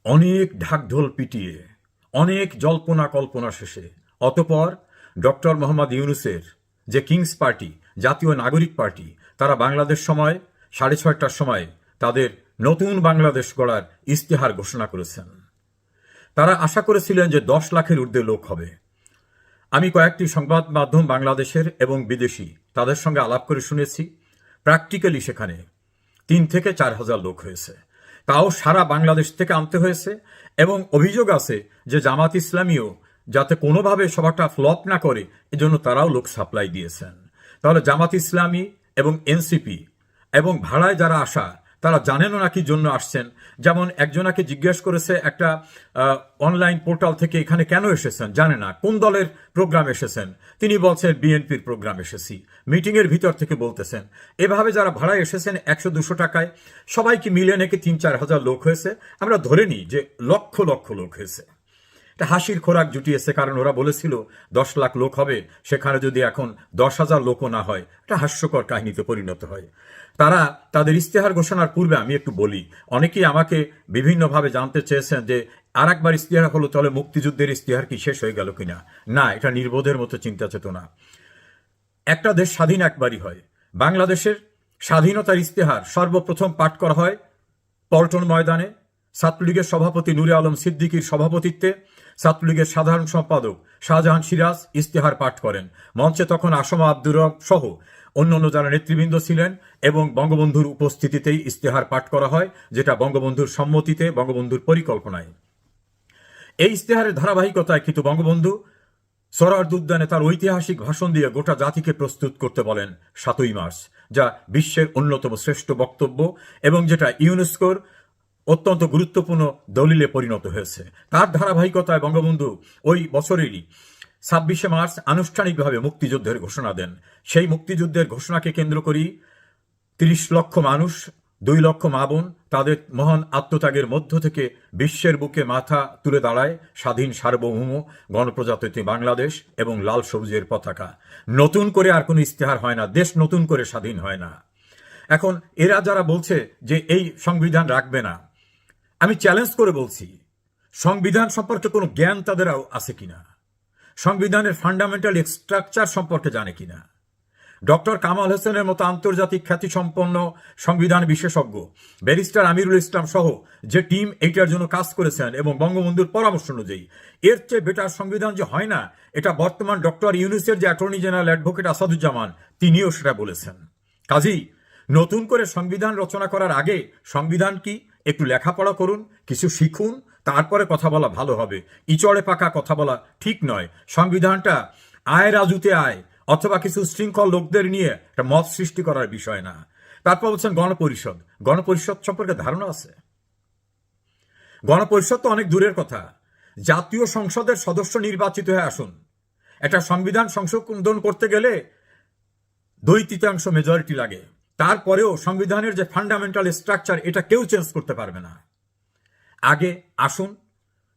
অনেক ঢাকঢোল পিটিয়ে, অনেক জল্পনা কল্পনা শেষে অতঃপর ডক্টর মোহাম্মদ ইউনূসের যে কিংস পার্টি, জাতীয় নাগরিক পার্টি, তারা বাংলাদেশ সময় 6:30টার সময় তাদের নতুন বাংলাদেশ গড়ার ইস্তেহার ঘোষণা করেছেন। তারা আশা করেছিলেন যে 10 লাখের ঊর্ধ্বে লোক হবে। আমি কয়েকটি সংবাদ মাধ্যম বাংলাদেশের এবং বিদেশি তাদের সঙ্গে আলাপ করে শুনেছি, প্র্যাকটিক্যালি সেখানে 3 থেকে 4 হাজার লোক হয়েছে। তাও সারা বাংলাদেশ থেকে আনতে হয়েছে, এবং অভিযোগ আছে যে জামাত ইসলামীও যাতে কোনোভাবে সভাটা ফ্লপ না করে এজন্য তারাও লোক সাপ্লাই দিয়েছেন। তাহলে জামাত ইসলামী এবং এনসিপি এবং ভাড়ায় যারা আসা তারা জানেনও না কি জন্য আসছেন। যেমন একজনাকে জিজ্ঞেস করেছে একটা অনলাইন পোর্টাল থেকে, এখানে কেন এসেছেন, জানে না কোন দলের প্রোগ্রাম এসেছেন, তিনি বলছেন বিএনপির প্রোগ্রাম এসেছি, মিটিংয়ের ভিতর থেকে বলতেছেন। এভাবে যারা ভাড়ায় এসেছেন 100-200 টাকায়, সবাইকে মিলে নাকি 3-4 হাজার লোক হয়েছে। আমরা ধরে নিই যে লক্ষ লক্ষ লোক হয়েছে। এটা হাসির খোরাক জুটিয়েছে, কারণ ওরা বলেছিল 10 লাখ লোক হবে, সেখানে যদি এখন 10,000 লোকও না হয়, এটা হাস্যকর কাহিনীতে পরিণত হয়। তারা তাদের ইস্তেহার ঘোষণার পূর্বে, আমি একটু বলি, অনেকেই আমাকে বিভিন্নভাবে জানতে চেয়েছেন যে আর একবার ইস্তেহার হলো, তাহলে মুক্তিযুদ্ধের ইস্তেহার কি শেষ হয়ে গেল কিনা। না, এটা নির্বোধের মতো চিন্তা চেতনা। একটা দেশ স্বাধীন একবারই হয়। বাংলাদেশের স্বাধীনতার ইস্তেহার সর্বপ্রথম পাঠ করা হয় পল্টন ময়দানে, ছাত্রলীগের সভাপতি নূরে আলম সিদ্দিকীর সভাপতিত্বে। ছাত্রলীগের সাধারণ সম্পাদক শাহজাহান সিরাজ ইস্তেহার পাঠ করেন। মঞ্চে তখন আসমা আব্দুর রব সহ অন্যান্য যারা নেতৃবৃন্দ ছিলেন, এবং বঙ্গবন্ধুর উপস্থিতিতেই ইস্তেহার পাঠ করা হয়, যেটা বঙ্গবন্ধুর সম্মতিতে, বঙ্গবন্ধুর পরিকল্পনায়। এই ইস্তেহারের ধারাবাহিকতায় কিন্তু বঙ্গবন্ধু সোহরাওয়ার্দী উদ্যানে তার ঐতিহাসিক ভাষণ দিয়ে গোটা জাতিকে প্রস্তুত করতে বলেন 7ই মার্চ, যা বিশ্বের অন্যতম শ্রেষ্ঠ বক্তব্য এবং যেটা ইউনেস্কোর অত্যন্ত গুরুত্বপূর্ণ দলিলে পরিণত হয়েছে। তার ধারাবাহিকতায় বঙ্গবন্ধু ওই বছরেরই 26শে মার্চ আনুষ্ঠানিকভাবে মুক্তিযুদ্ধের ঘোষণা দেন। সেই মুক্তিযুদ্ধের ঘোষণাকে কেন্দ্র করেই 30 লক্ষ মানুষ, 2 লক্ষ মা বোন তাদের মহান আত্মত্যাগের মধ্য থেকে বিশ্বের বুকে মাথা তুলে দাঁড়ায় স্বাধীন সার্বভৌম গণপ্রজাতন্ত্রী বাংলাদেশ এবং লাল সবুজের পতাকা। নতুন করে আর কোনো ইস্তেহার হয় না, দেশ নতুন করে স্বাধীন হয় না। এখন এরা যারা বলছে যে এই সংবিধান রাখবে না, আমি চ্যালেঞ্জ করে বলছি, সংবিধান সম্পর্কে কোনো জ্ঞান তাদের আছে কিনা, সংবিধানের ফান্ডামেন্টাল স্ট্রাকচার সম্পর্কে জানে কিনা। ডক্টর কামাল হোসেনের মতো আন্তর্জাতিক খ্যাতিসম্পন্ন সংবিধান বিশেষজ্ঞ ব্যারিস্টার আমিরুল ইসলাম সহ যে টিম এইটার জন্য কাজ করেছেন এবং বঙ্গবন্ধুর পরামর্শ অনুযায়ী, এর চেয়ে বেটার সংবিধান যে হয় না, এটা বর্তমান ডক্টর ইউনূসের যে অ্যাটর্নি জেনারেল অ্যাডভোকেট আসাদুজ্জামান, তিনিও সেটা বলেছেন। কাজেই নতুন করে সংবিধান রচনা করার আগে সংবিধান কি একটু লেখাপড়া করুন, কিছু শিখুন, তারপরে কথা বলা ভালো হবে। ইচড়ে পাকা কথা বলা ঠিক নয়। সংবিধানটা আয় রাজুতে আয় অথবা কিছু শৃঙ্খল লোকদের নিয়ে একটা মত সৃষ্টি করার বিষয় না। তারপর বলছেন গণপরিষদ। গণপরিষদ সম্পর্কে ধারণা আছে? গণপরিষদ তো অনেক দূরের কথা। জাতীয় সংসদের সদস্য নির্বাচিত হয়ে আসুন। একটা সংবিধান সংশোধন করতে গেলে 2/3 মেজরিটি লাগে। তারপরেও সংবিধানের যে ফান্ডামেন্টাল স্ট্রাকচার, এটা কেউ চেঞ্জ করতে পারবে না। আগে আসুন,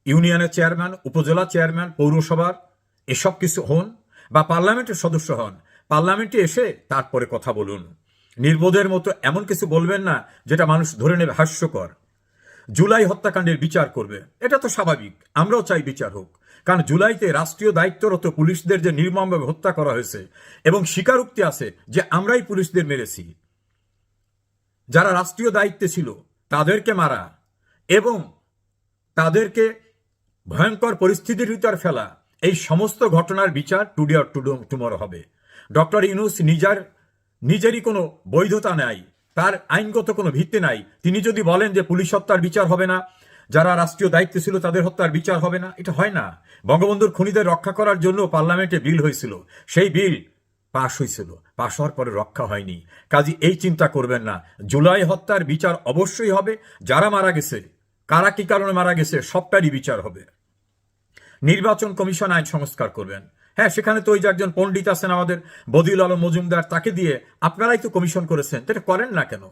ইউনিয়নের চেয়ারম্যান, উপজেলা চেয়ারম্যান, পৌরসভার এসব কিছু হন, বা পার্লামেন্টের সদস্য হন। পার্লামেন্টে এসে তারপরে কথা বলুন। নির্বোধের মতো এমন কিছু বলবেন না যেটা মানুষ ধরে নেবে হাস্যকর। জুলাই হত্যাকাণ্ডের বিচার করবে, এটা তো স্বাভাবিক, আমরাও চাই বিচার হোক। কারণ জুলাইতে রাষ্ট্রীয় দায়িত্বরত পুলিশদের যে নির্মমভাবে হত্যা করা হয়েছে, এবং স্বীকারোক্তি আছে যে আমরাই পুলিশদের মেরেছি, যারা রাষ্ট্রীয় দায়িত্বে ছিল তাদেরকে মারা এবং তাদেরকে ভয়ঙ্কর পরিস্থিতির ভিতর ফেলা, এই সমস্ত ঘটনার বিচার টুডে অর টুমরো হবে। ডক্টর ইউনূস নিজেরই কোনো বৈধতা নাই, তার আইনগত কোনো ভিত্তি নাই। তিনি যদি বলেন যে পুলিশ হত্যার বিচার হবে না, যারা রাষ্ট্রীয় দায়িত্বে ছিল তাদের হত্যার বিচার হবে না, এটা হয় না। বঙ্গবন্ধুর খুনিদের রক্ষা করার জন্য পার্লামেন্টে বিল হয়েছিল, সেই বিল পাশ হয়েছিল, পাশ হওয়ার পরে রক্ষা হয়নি। কাজে এই চিন্তা করবেন না। জুলাই হত্যার বিচার অবশ্যই হবে। যারা মারা গেছে, কারা কি কারণে মারা গেছে, সবটারই বিচার হবে। নির্বাচন কমিশন আইন সংস্কার করবেন। হ্যাঁ, সেখানে তো ওই যে একজন পণ্ডিত আছেন আমাদের বদিউল আলম মজুমদার, তাকে দিয়ে আপনারাই তো কমিশন করেছেন, এটা করেন না কেন?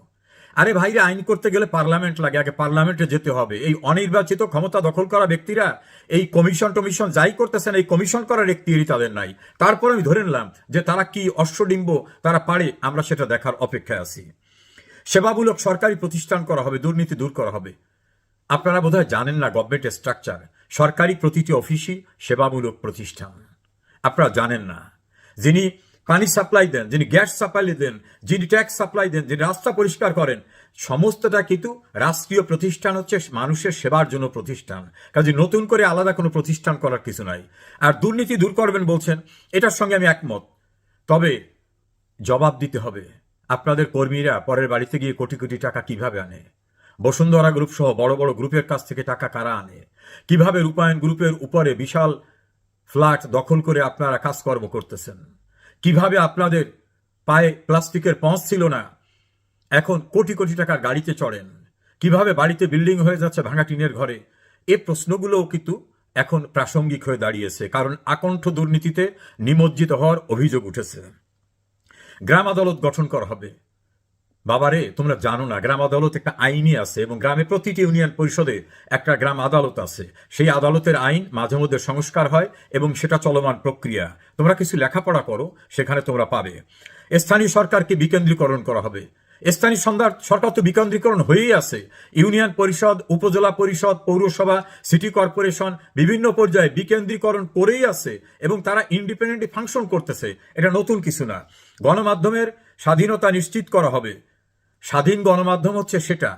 আরে ভাইরে, আইন করতে গেলে পার্লামেন্ট লাগে, আগে পার্লামেন্টে যেতে হবে। এই অনির্বাচিত ক্ষমতা দখল করা ব্যক্তিরা এই কমিশন যাই করতেছেন, এই কমিশন করার এখতিয়ারই তাদের নাই। তারপর আমি ধরে নিলাম যে তারা কি অশ্বডিম্ব তারা পারে, আমরা সেটা দেখার অপেক্ষায় আছি। সেবামূলক সরকারি প্রতিষ্ঠান করা হবে, দুর্নীতি দূর করা হবে। আপনারা বোধহয় জানেন না গভর্নমেন্ট স্ট্রাকচার, সরকারি প্রতিটি অফিসই সেবামূলক প্রতিষ্ঠান। আপনারা জানেন না, যিনি পানি সাপ্লাই দেন, যিনি গ্যাস সাপ্লাই দেন, যিনি ট্যাক্স সাপ্লাই দেন, যিনি রাস্তা পরিষ্কার করেন, সমস্তটা কিন্তু রাষ্ট্রীয় প্রতিষ্ঠান, হচ্ছে মানুষের সেবার জন্য প্রতিষ্ঠান। কাজে নতুন করে আলাদা কোনো প্রতিষ্ঠান করার কিছু নাই। আর দুর্নীতি দূর করবেন বলছেন, এটার সঙ্গে আমি একমত। তবে জবাব দিতে হবে। আপনাদের কর্মীরা পরের বাড়িতে গিয়ে কোটি কোটি টাকা কিভাবে আনে? বসুন্ধরা গ্রুপ সহ বড় বড় গ্রুপের কাছ থেকে টাকা কারা আনে? কিভাবে রূপায়ণ গ্রুপের উপরে বিশাল ফ্ল্যাট দখল করে আপনারা কাজকর্ম করতেছেন? কিভাবে আপনাদের পায়ে প্লাস্টিকের পঁচ ছিল না, এখন কোটি কোটি টাকার গাড়িতে চড়েন? কিভাবে বাড়িতে বিল্ডিং হয়ে যাচ্ছে ভাঙা টিনের ঘরে? এই প্রশ্নগুলোও কিন্তু এখন প্রাসঙ্গিক হয়ে দাঁড়িয়েছে, কারণ আকণ্ঠ দুর্নীতিতে নিমজ্জিত হওয়ার অভিযোগ উঠেছে। গ্রাম আদালত গঠন করা হবে। বাবারে, তোমরা জানো না, গ্রাম আদালত একটা আইনই আছে, এবং গ্রামে প্রতিটি ইউনিয়ন পরিষদে একটা গ্রাম আদালত আছে। সেই আদালতের আইন মাঝে মধ্যে সংস্কার হয় এবং সেটা চলমান প্রক্রিয়া। তোমরা কিছু লেখাপড়া করো, সেখানে তোমরা পাবে। স্থানীয় সরকারকে বিকেন্দ্রীকরণ করা হবে। স্থানীয় সরকার তো বিকেন্দ্রীকরণ হয়েই আছে। ইউনিয়ন পরিষদ, উপজেলা পরিষদ, পৌরসভা, সিটি কর্পোরেশন বিভিন্ন পর্যায়ে বিকেন্দ্রীকরণ করেই আছে, এবং তারা ইন্ডিপেন্ডেন্টলি ফাংশন করতেছে। এটা নতুন কিছু না। গণমাধ্যমের স্বাধীনতা নিশ্চিত করা হবে। স্বাধীন গণমাধ্যম হচ্ছে সেটা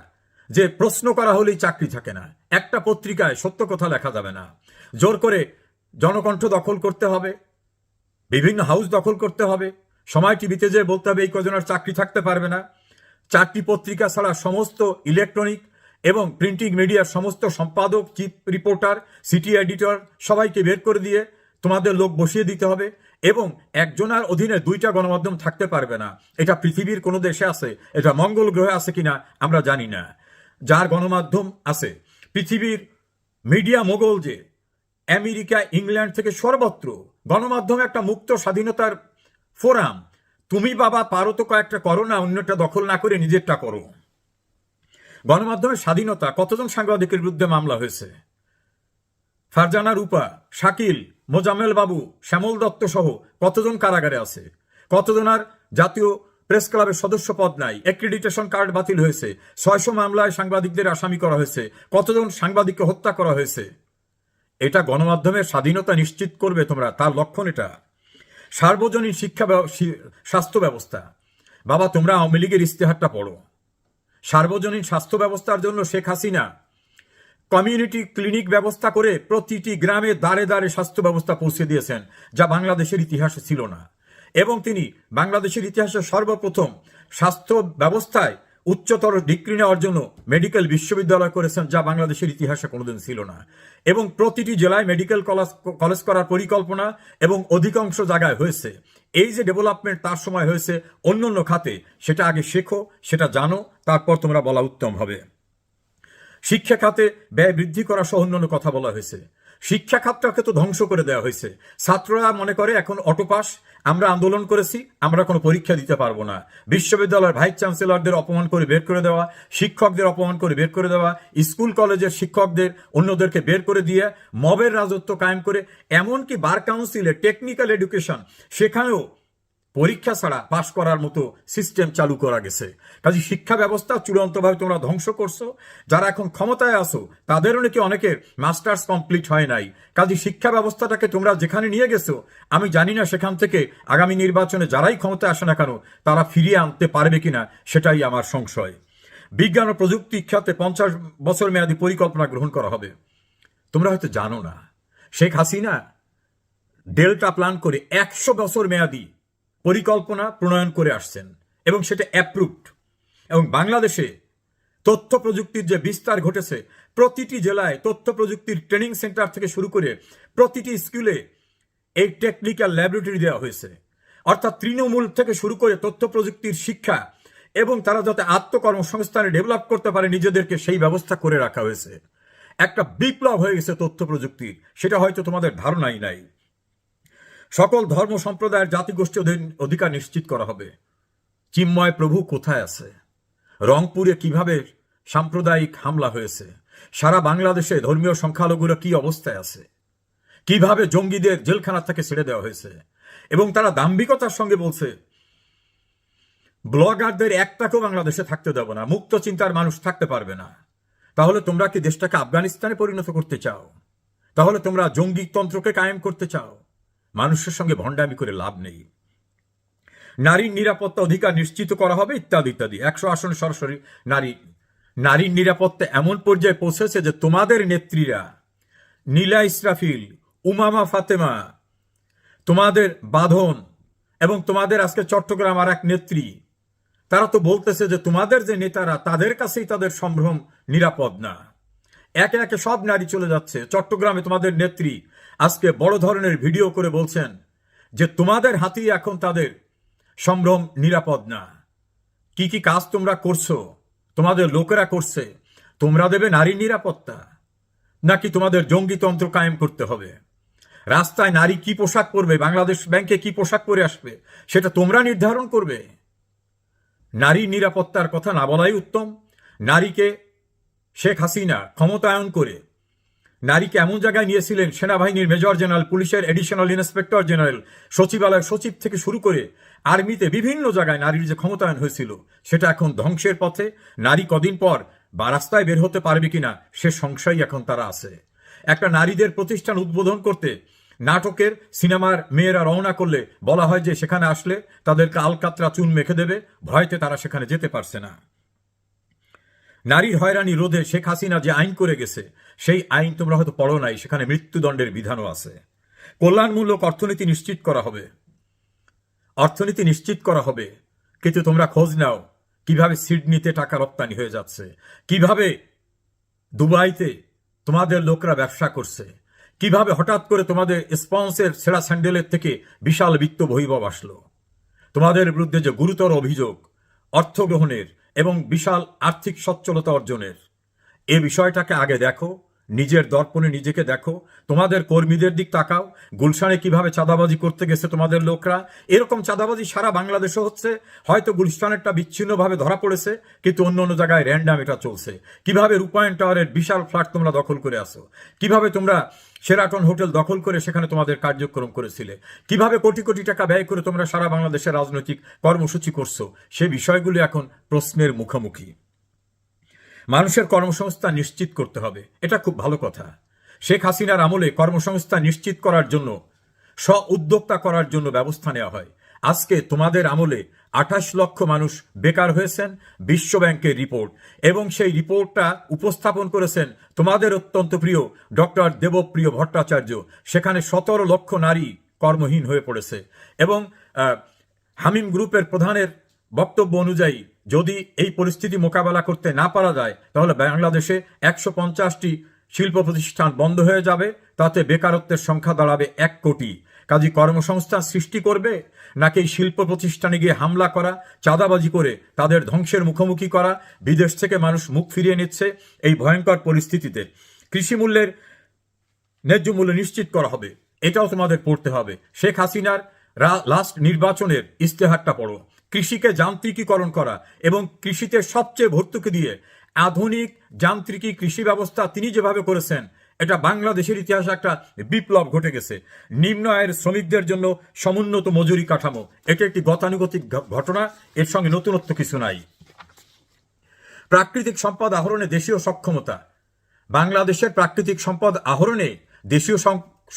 যে প্রশ্ন করা হলেই চাকরি থাকে না, একটা পত্রিকায় সত্য কথা লেখা যাবে না, জোর করে জনকণ্ঠ দখল করতে হবে, বিভিন্ন হাউস দখল করতে হবে, সময় টিভিতে যে বলতে হবে এই কজনের চাকরি থাকতে পারবে না। 4টি পত্রিকা ছাড়া সমস্ত ইলেকট্রনিক এবং প্রিন্টিং মিডিয়ার সমস্ত সম্পাদক, চিফ রিপোর্টার, সিটি এডিটর সবাইকে বের করে দিয়ে তোমাদের লোক বসিয়ে দিতে হবে, এবং একজনের অধীনে 2টা গণমাধ্যম থাকতে পারবে না। এটা পৃথিবীর কোনো দেশে আছে? এটা মঙ্গল গ্রহে আছে কিনা আমরা জানি না। যার গণমাধ্যম আছে, পৃথিবীর মিডিয়া মোগল যে আমেরিকা, ইংল্যান্ড থেকে সর্বত্র গণমাধ্যম একটা মুক্ত স্বাধীনতার ফোরাম। তুমি বাবা পারো তো কয়েকটা করো না, অন্যটা দখল না করে নিজেরটা করো। গণমাধ্যমের স্বাধীনতা, কতজন সাংবাদিকের বিরুদ্ধে মামলা হয়েছে? ফারজানা রূপা, শাকিল, মোজাম্মেল বাবু, শ্যামল দত্ত সহ কতজন কারাগারে আছে? কতজনার জাতীয় প্রেস ক্লাবের সদস্য পদ নাই, অ্যাক্রিডিটেশন কার্ড বাতিল হয়েছে, 600 মামলায় সাংবাদিকদের আসামি করা হয়েছে, কতজন সাংবাদিককে হত্যা করা হয়েছে? এটা গণমাধ্যমের স্বাধীনতা নিশ্চিত করবে তোমরা? তার লক্ষণ এটা। সার্বজনীন স্বাস্থ্য ব্যবস্থা। বাবা, তোমরা আওয়ামী লীগের ইস্তেহারটা পড়ো। সার্বজনীন স্বাস্থ্য ব্যবস্থার জন্য শেখ হাসিনা কমিউনিটি ক্লিনিক ব্যবস্থা করে প্রতিটি গ্রামে দাঁড়ে দাঁড়ে স্বাস্থ্য ব্যবস্থা পৌঁছে দিয়েছেন, যা বাংলাদেশের ইতিহাসে ছিল না। এবং তিনি বাংলাদেশের ইতিহাসে সর্বপ্রথম স্বাস্থ্য ব্যবস্থায় উচ্চতর ডিগ্রি নেওয়ার জন্য মেডিকেল বিশ্ববিদ্যালয় করেছেন, যা বাংলাদেশের ইতিহাসে কোনোদিন ছিল না। এবং প্রতিটি জেলায় মেডিকেল কলেজ করার পরিকল্পনা এবং অধিকাংশ জায়গায় হয়েছে। এই যে ডেভেলপমেন্ট তার সময় হয়েছে অন্য অন্য খাতে, সেটা আগে শেখো, সেটা জানো, তারপর তোমরা বলা উত্তম হবে। শিক্ষা খাতে ব্যয় বৃদ্ধি করা সহ অন্যান্য কথা বলা হয়েছে। শিক্ষা খাতটাকে তো ধ্বংস করে দেওয়া হয়েছে। ছাত্ররা মনে করে এখন অটোপাস, আমরা আন্দোলন করেছি, আমরা কোনো পরীক্ষা দিতে পারবো না। বিশ্ববিদ্যালয়ের ভাইস চ্যান্সেলরদের অপমান করে বের করে দেওয়া, শিক্ষকদের অপমান করে বের করে দেওয়া, স্কুল কলেজের শিক্ষকদের অন্যদেরকে বের করে দিয়ে মবের রাজত্ব কায়েম করে, এমনকি বার কাউন্সিলে টেকনিক্যাল এডুকেশন, সেখানেও পরীক্ষা ছাড়া পাশ করার মতো সিস্টেম চালু করা গেছে। কাজে শিক্ষা ব্যবস্থা চূড়ান্তভাবে তোমরা ধ্বংস করছো। যারা এখন ক্ষমতায় আসো তাদেরও নাকি অনেকের মাস্টার্স কমপ্লিট হয় নাই। কাজে শিক্ষা ব্যবস্থাটাকে তোমরা যেখানে নিয়ে গেছো, আমি জানি না সেখান থেকে আগামী নির্বাচনে যারাই ক্ষমতায় আসে না কেন তারা ফিরিয়ে আনতে পারবে কিনা, সেটাই আমার সংশয়। বিজ্ঞান ও প্রযুক্তি খাতে 50 বছর মেয়াদী পরিকল্পনা গ্রহণ করা হবে। তোমরা হয়তো জানো না, শেখ হাসিনা ডেল্টা প্ল্যান করে 100 বছর মেয়াদী পরিকল্পনা প্রণয়ন করে আসছেন, এবং সেটা অ্যাপ্রুভড। এবং বাংলাদেশে তথ্য প্রযুক্তির যে বিস্তার ঘটেছে, প্রতিটি জেলায় তথ্য প্রযুক্তির ট্রেনিং সেন্টার থেকে শুরু করে প্রতিটি স্কুলে এই টেকনিক্যাল ল্যাবরেটরি দেওয়া হয়েছে। অর্থাৎ তৃণমূল থেকে শুরু করে তথ্য প্রযুক্তির শিক্ষা, এবং তারা যাতে আত্মকর্মসংস্থানে ডেভেলপ করতে পারে নিজেদেরকে, সেই ব্যবস্থা করে রাখা হয়েছে। একটা বিপ্লব হয়ে গেছে তথ্য প্রযুক্তির, সেটা হয়তো তোমাদের ধারণাই নাই। সকল ধর্ম সম্প্রদায়ের জাতিগোষ্ঠী অধিকার নিশ্চিত করা হবে। চিন্ময় প্রভু কোথায় আছে? রংপুরে কিভাবে সাম্প্রদায়িক হামলা হয়েছে? সারা বাংলাদেশে ধর্মীয় সংখ্যালঘুরা কি অবস্থায় আছে? কিভাবে জঙ্গিদের জেলখানা থেকে ছেড়ে দেওয়া হয়েছে? এবং তারা দাম্ভিকতার সঙ্গে বলছে ব্লগারদের একটাকেও বাংলাদেশে থাকতে দেব না, মুক্ত চিন্তার মানুষ থাকতে পারবে না। তাহলে তোমরা কি দেশটাকে আফগানিস্তানে পরিণত করতে চাও? তাহলে তোমরা জঙ্গিতন্ত্রকে কায়েম করতে চাও? মানুষের সঙ্গে ভণ্ডামি করে লাভ নেই। নারীর নিরাপত্তা অধিকার নিশ্চিত করা হবে ইত্যাদি ইত্যাদি। 100 আসনে সরাসরি নারীর নিরাপত্তা এমন পর্যায়ে পৌঁছেছে যে তোমাদের নেত্রীরা নীলা ইসরাফিল, উমামা ফাতেমা, তোমাদের বাঁধন এবং তোমাদের আজকে চট্টগ্রাম আর এক নেত্রী, তারা তো বলতেছে যে তোমাদের যে নেতারা তাদের কাছেই তাদের সম্ভ্রম নিরাপদ না। একে একে সব নারী চলে যাচ্ছে। চট্টগ্রামে তোমাদের নেত্রী আজকে বড় ধরনের ভিডিও করে বলছেন যে তোমাদের হাতেই এখন তাদের সম্ভ্রম নিরাপদ না। কি কি কাজ তোমরা করছো, তোমাদের লোকেরা করছে, তোমরা দেবে নারীর নিরাপত্তা, নাকি তোমাদের জঙ্গিতন্ত্র কায়েম করতে হবে? রাস্তায় নারী কি পোশাক পরবে, বাংলাদেশ ব্যাংকে কি পোশাক পরে আসবে, সেটা তোমরা নির্ধারণ করবে। নারীর নিরাপত্তার কথা না বলাই উত্তম। নারীকে শেখ হাসিনা ক্ষমতায়ন করে নারীকে এমন জায়গায় নিয়েছিলেন, সেনাবাহিনীর মেজর জেনারেল, পুলিশের এডিশনাল ইন্সপেক্টর জেনারেল, সচিবালয়ের সচিব থেকে শুরু করে আর্মিতে বিভিন্ন জায়গায় নারীর যে ক্ষমতায়ন হয়েছিল সেটা এখন ধ্বংসের পথে। নারী কদিন পর বা রাস্তায় বের হতে পারবে কিনা সে সংশয় এখন তারা আছে। একটা নারীদের প্রতিষ্ঠান উদ্বোধন করতে নাটকের সিনেমার মেয়েরা রওনা করলে বলা হয় যে সেখানে আসলে তাদেরকে আলকাতরা চুন মেখে দেবে, ভয়তে তারা সেখানে যেতে পারছে না। নারীর হয়রানি রোধে শেখ হাসিনা যে আইন করে গেছে সেই আইন তোমরা হয়তো পড়ো নাই, সেখানে মৃত্যুদণ্ডের বিধানও আছে। কল্যাণমূলক অর্থনীতি নিশ্চিত করা হবে, অর্থনীতি নিশ্চিত করা হবে, কিন্তু তোমরা খোঁজ নাও কিভাবে সিডনিতে টাকা রপ্তানি হয়ে যাচ্ছে, কিভাবে দুবাইতে তোমাদের লোকরা ব্যবসা করছে, কিভাবে হঠাৎ করে তোমাদের স্পন্সের ছেঁড়া স্যান্ডেলের থেকে বিশাল বিত্ত বৈভব আসলো। তোমাদের বিরুদ্ধে যে গুরুতর অভিযোগ অর্থ গ্রহণের এবং বিশাল আর্থিক সচ্ছলতা অর্জনের, এ বিষয়টাকে আগে দেখো, নিজের দর্পণে নিজেকে দেখো, তোমাদের কর্মীদের দিক তাকাও। গুলশানে কিভাবে চাঁদাবাজি করতে গেছে তোমাদের লোকরা, এরকম চাঁদাবাজি সারা বাংলাদেশে হচ্ছে। হয়তো গুলশানেরটা বিচ্ছিন্নভাবে ধরা পড়েছে, কিন্তু অন্য অন্য জায়গায় র্যান্ডাম এটা চলছে। কিভাবে রূপায়ণ টাওয়ারের বিশাল ফ্ল্যাট তোমরা দখল করে আসো, কিভাবে তোমরা শেরাটন হোটেল দখল করে সেখানে তোমাদের কার্যক্রম করেছিলে, কিভাবে কোটি কোটি টাকা ব্যয় করে তোমরা সারা বাংলাদেশের রাজনৈতিক কর্মসূচি করছো, সে বিষয়গুলি এখন প্রশ্নের মুখোমুখি। মানুষের কর্মসংস্থান নিশ্চিত করতে হবে, এটা খুব ভালো কথা। শেখ হাসিনার আমলে কর্মসংস্থান নিশ্চিত করার জন্য, স্ব উদ্যোক্তা করার জন্য ব্যবস্থা নেওয়া হয়। আজকে তোমাদের আমলে 28 লক্ষ মানুষ বেকার হয়েছেন, বিশ্ব ব্যাংকের রিপোর্ট, এবং সেই রিপোর্টটা উপস্থাপন করেছেন তোমাদের অত্যন্ত প্রিয় ডক্টর দেবপ্রিয় ভট্টাচার্য। সেখানে 17 লক্ষ নারী কর্মহীন হয়ে পড়েছে, এবং হামিম গ্রুপের প্রধানের বক্তব্য অনুযায়ী যদি এই পরিস্থিতি মোকাবেলা করতে না পারা যায় তাহলে বাংলাদেশে 150টি শিল্প প্রতিষ্ঠান বন্ধ হয়ে যাবে, তাতে বেকারত্বের সংখ্যা দাঁড়াবে 1 কোটি। কাজী কর্মসংস্থান সৃষ্টি করবে, নাকি এই শিল্প প্রতিষ্ঠানে গিয়ে হামলা করা, চাঁদাবাজি করে তাদের ধ্বংসের মুখোমুখি করা? বিদেশ থেকে মানুষ মুখ ফিরিয়ে নিচ্ছে এই ভয়ঙ্কর পরিস্থিতিতে। কৃষি মূল্যের ন্যায্য মূল্য নিশ্চিত করা হবে, এটাও তোমাদের পড়তে হবে। শেখ হাসিনার লাস্ট নির্বাচনের ইস্তেহারটা পড়ো। কৃষিকে যান্ত্রিকীকরণ করা এবং কৃষিতে সবচেয়ে ভর্তুকি দিয়ে আধুনিক যান্ত্রিকী কৃষি ব্যবস্থা তিনি যেভাবে করেছেন, এটা বাংলাদেশের ইতিহাসে একটা বিপ্লব ঘটে গেছে। নিম্ন আয়ের শ্রমিকদের জন্য সমুন্নত মজুরি কাঠামো, এটা একটি গতানুগতিক ঘটনা, এর সঙ্গে নতুনত্ব কিছু নাই। প্রাকৃতিক সম্পদ আহরণে দেশীয় সক্ষমতা, বাংলাদেশের প্রাকৃতিক সম্পদ আহরণে দেশীয়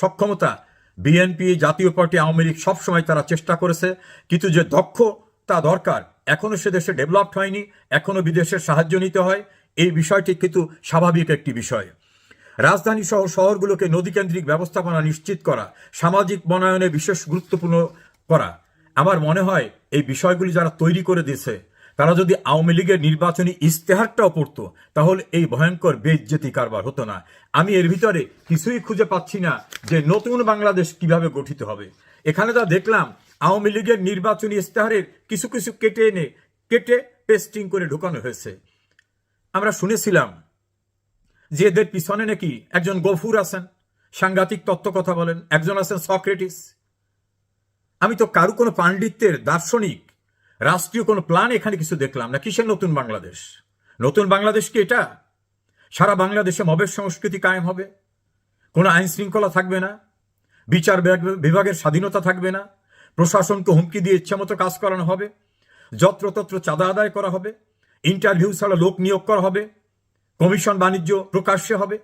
সক্ষমতা বিএনপি, জাতীয় পার্টি, আওয়ামী লীগ সবসময় তারা চেষ্টা করেছে, কিন্তু যে দক্ষতা দরকার এখনো সে দেশে ডেভেলপড হয়নি, এখনো বিদেশের সাহায্য নিতে হয়। এই বিষয়টি কিন্তু স্বাভাবিক একটি বিষয়। রাজধানী সহ শহরগুলোকে নদীকেন্দ্রিক ব্যবস্থাপনা নিশ্চিত করা, সামাজিক বনায়নে বিশেষ গুরুত্বপূর্ণ করা। আমার মনে হয় এই বিষয়গুলি যারা তৈরি করে দিয়েছে তারা যদি আওয়ামী লীগের নির্বাচনী ইস্তেহারটাও পড়তো তাহলে এই ভয়ঙ্কর বেইজ্জতি কারবার হতো না। আমি এর ভিতরে কিছুই খুঁজে পাচ্ছি না যে নতুন বাংলাদেশ কিভাবে গঠিত হবে। এখানে যা দেখলাম আওয়ামী লীগের নির্বাচনী ইস্তেহারের কিছু কিছু কেটে পেস্টিং করে ঢুকানো হয়েছে। আমরা শুনেছিলাম যে এদের পিছনে নাকি একজন গফুর আছেন, সাংঘাতিক তত্ত্ব কথা বলেন, একজন আছেন সক্রেটিস। আমি তো কারো কোনো পাণ্ডিত্যের, দার্শনিক, রাষ্ট্রীয় কোনো প্ল্যান এখানে কিছু দেখলাম না। কিসের নতুন বাংলাদেশ? নতুন বাংলাদেশ কি এটা? সারা বাংলাদেশে মবের সংস্কৃতি কায়েম হবে, কোনো আইন শৃঙ্খলা থাকবে না, বিচার বিভাগের স্বাধীনতা থাকবে না, প্রশাসনকে হুমকি দিয়ে ইচ্ছামতো কাজ করানো হবে, যত্রতত্র চাঁদা আদায় করা হবে, ইন্টারভিউ ছাড়া লোক নিয়োগ করা হবে, কমিশন বাণিজ্য প্রকাশ্যে হবে।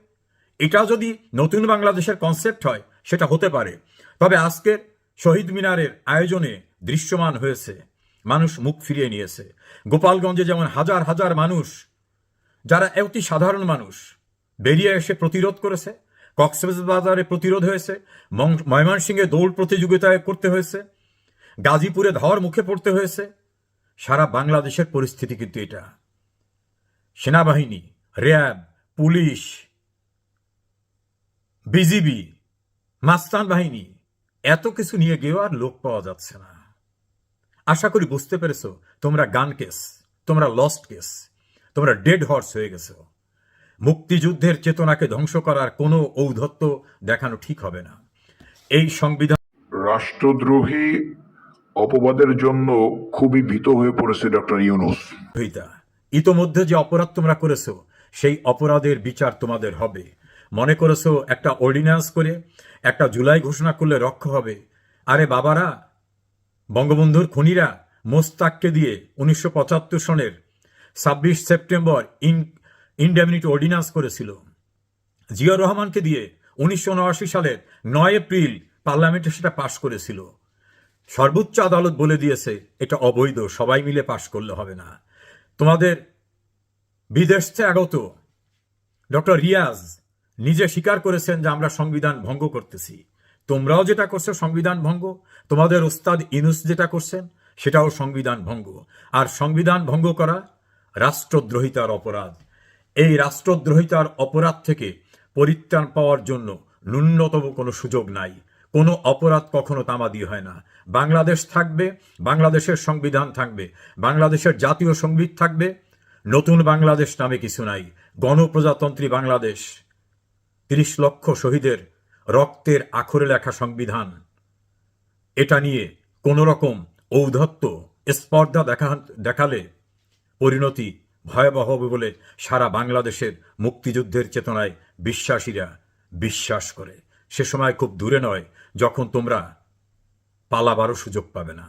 এটা যদি নতুন বাংলাদেশের কনসেপ্ট হয় সেটা হতে পারে। তবে আজকের শহীদ মিনারের আয়োজনে দৃশ্যমান হয়েছে মানুষ মুখ ফিরিয়ে নিয়েছে। গোপালগঞ্জে যেমন হাজার হাজার মানুষ, যারা অতি সাধারণ মানুষ, বেরিয়ে এসে প্রতিরোধ করেছে, কক্সবাজারে প্রতিরোধ হয়েছে, ময়মনসিংহে দৌড় প্রতিযোগিতায় করতে হয়েছে, গাজীপুরে ধর মুখে পড়তে হয়েছে। সারা বাংলাদেশের পরিস্থিতি কিন্তু এটা। সেনাবাহিনী, র্যাব, পুলিশ, বিজিবি, মাস্তান বাহিনী, এত কিছু নিয়ে গিয়েও আর লোক পাওয়া যাচ্ছে না। আশা করি বুঝতে পেরেছো তোমরা গান কেস, তোমরা লস্ট কেস, তোমরা ডেড হর্স হয়ে গেছো। মুক্তিযুদ্ধের চেতনাকে ধ্বংস করার কোনো ঔদ্ধত্য দেখানো ঠিক হবে না। এই সংবিধান রাষ্ট্রদ্রোহী অপবাদের জন্য খুবই ভীত হয়ে পড়েছে ডক্টর ইউনূস। ইতোমধ্যে যে অপরাধ তোমরা করেছো সেই অপরাধের বিচার তোমাদের হবে। মনে করেছো একটা অর্ডিন্যান্স করে একটা জুলাই ঘোষণা করলে রক্ষা হবে। আরে বাবারা, বঙ্গবন্ধুর খুনিরা মোস্তাককে দিয়ে 1975 সনের 26 সেপ্টেম্বর ইনডেমনিটি অর্ডিন্যান্স করেছিল। জিয়া রহমানকে দিয়ে 1979 সালের 9 এপ্রিল পার্লামেন্টে সেটা পাশ করেছিল। সর্বোচ্চ আদালত বলে দিয়েছে এটা অবৈধ, সবাই মিলে পাশ করলে হবে না। তোমাদের বিদেশ থেকে আগত ডক্টর রিয়াজ নিজে স্বীকার করেছেন যে আমরা সংবিধান ভঙ্গ করতেছি। তোমরাও যেটা করছো সংবিধান ভঙ্গ, তোমাদের ওস্তাদ ইউনূস যেটা করছেন সেটাও সংবিধান ভঙ্গ। আর সংবিধান ভঙ্গ করা রাষ্ট্রদ্রোহিতার অপরাধ। এই রাষ্ট্রদ্রোহিতার অপরাধ থেকে পরিত্রাণ পাওয়ার জন্য ন্যূনতম কোনো সুযোগ নাই। কোনো অপরাধ কখনো তামাদি হয় না। বাংলাদেশ থাকবে, বাংলাদেশের সংবিধান থাকবে, বাংলাদেশের জাতীয় সঙ্গীত থাকবে। নতুন বাংলাদেশ নামে কিছু নাই। গণপ্রজাতন্ত্রী বাংলাদেশ, 30 লক্ষ শহীদের রক্তের আখরে লেখা সংবিধান, এটা নিয়ে কোন রকম ঔদ্ধত্য, স্পর্ধা দেখালে পরিণতি ভয়াবহ হবে বলে সারা বাংলাদেশের মুক্তিযুদ্ধের চেতনায় বিশ্বাসীরা বিশ্বাস করে। সে সময় খুব দূরে নয় যখন তোমরা পালাবারও সুযোগ পাবে না।